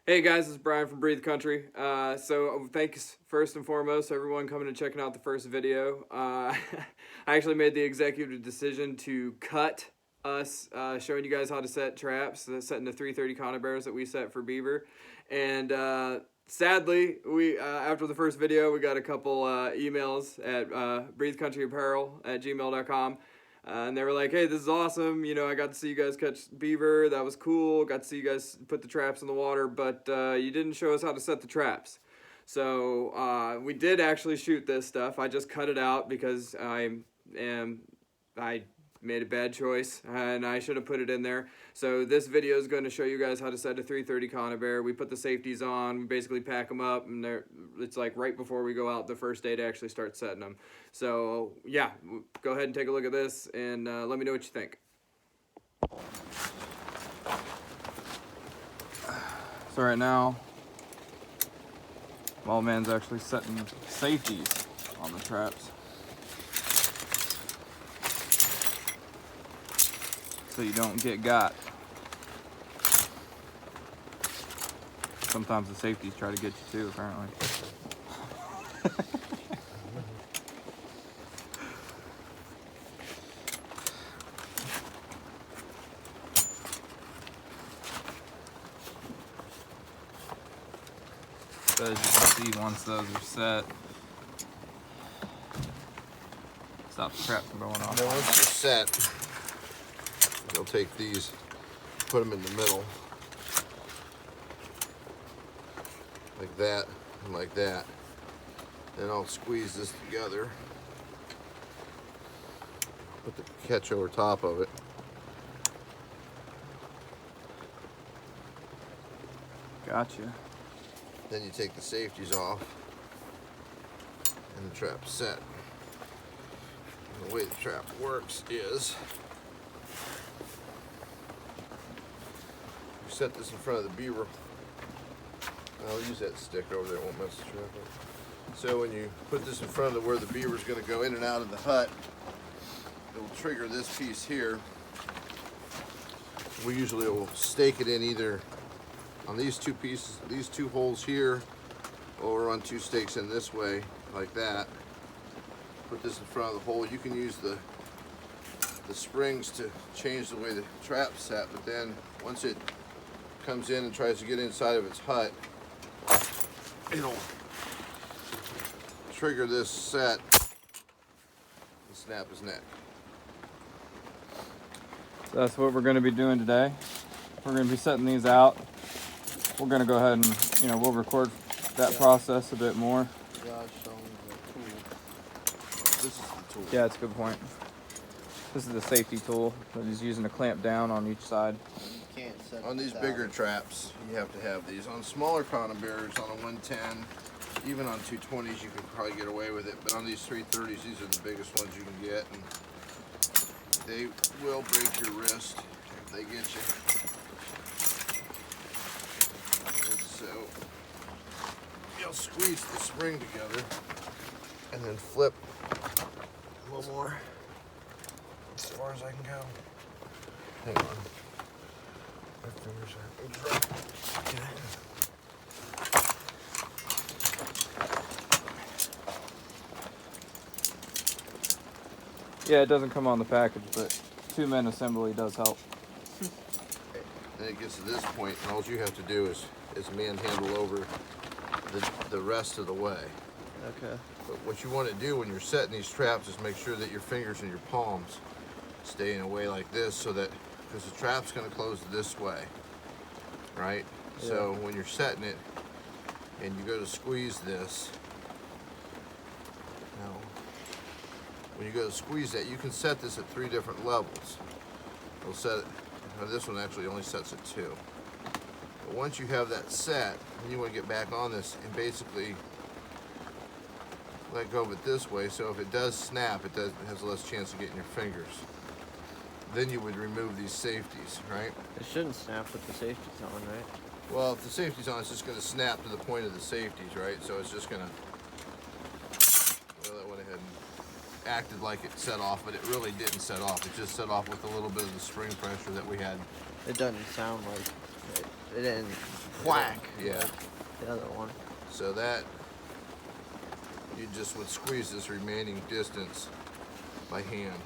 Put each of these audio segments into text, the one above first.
Hey guys, it's Brian from Breathe Country. So thanks first and foremost everyone coming and checking out the first video. I actually made the executive decision to cut us showing you guys how to set traps, setting the 330 Conibears that we set for beaver. And sadly, we after the first video, we got a couple emails at breathecountryapparel@gmail.com. And they were like, hey, this is awesome. You know, I got to see you guys catch beaver. That was cool. Got to see you guys put the traps in the water, but you didn't show us how to set the traps. So we did actually shoot this stuff. I just cut it out because I made a bad choice and I should have put it in there. So this video is going to show you guys how to set a 330 Conibear. We put the safeties on, we basically pack them up, and it's like right before we go out the first day to actually start setting them. So yeah, go ahead and take a look at this and let me know what you think. So right now, Ball Man's actually setting safeties on the traps, so you don't get got. Sometimes the safeties try to get you too, apparently. So as you can see, once those are set, stop the trap from going off. Now once they're set, you'll take these, put them in the middle, like that and like that. Then I'll squeeze this together, put the catch over top of it. Gotcha. Then you take the safeties off, and the trap's set. And the way the trap works is, you set this in front of the beaver. I'll use that stick over there, it won't mess the trap up. So when you put this in front of where the beaver's going to go in and out of the hut, it will trigger this piece here. We usually will stake it in either on these two pieces, these two holes here, or run two stakes in this way, like that. Put this in front of the hole. You can use the springs to change the way the trap's set, but then once it comes in and tries to get inside of its hut, it'll trigger this set and snap his neck. So that's what we're going to be doing today. We're going to be setting these out. We're going to go ahead and, you know, we'll record that process a bit more. This is the tool. Yeah, that's a good point. This is the safety tool that he's using to clamp down on each side. You can't set on these bigger traps, you have to have these. On smaller Conibears, on a 110, even on 220s, you could probably get away with it. But on these 330s, these are the biggest ones you can get, and they will break your wrist if they get you. And so you'll squeeze the spring together and then flip a little more as far as I can go. Hang on. My fingers are dry. Okay. Yeah, it doesn't come on the package, but two-man assembly does help. Then it gets to this point, and all you have to do is manhandle over the rest of the way. Okay. But what you want to do when you're setting these traps is make sure that your fingers and your palms stay in a way like this, so that, because the trap's going to close this way, right? Yeah. So when you're setting it and you go to squeeze this, now when you go to squeeze that, you can set this at 3 different levels. We'll set it, this one actually only sets at 2. But once you have that set, then you want to get back on this and basically let go of it this way, so if it does snap, it has less chance of getting your fingers. Then you would remove these safeties, right? It shouldn't snap with the safeties on, right? Well, if the safety's on, it's just going to snap to the point of the safeties, right? So it's just going to, well, that went ahead and acted like it set off, but it really didn't set off. It just set off with a little bit of the spring pressure that we had. It doesn't sound like it didn't whack. Yeah. like the other one. So that you just would squeeze this remaining distance by hand.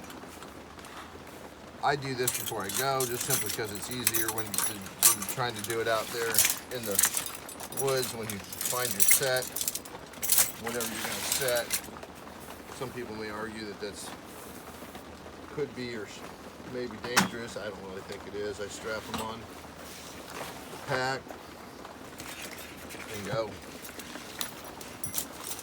I do this before I go, just simply because it's easier when you're trying to do it out there in the woods when you find your set, whatever you're going to set. Some people may argue that that's could be or may be dangerous. I don't really think it is. I strap them on the pack and go.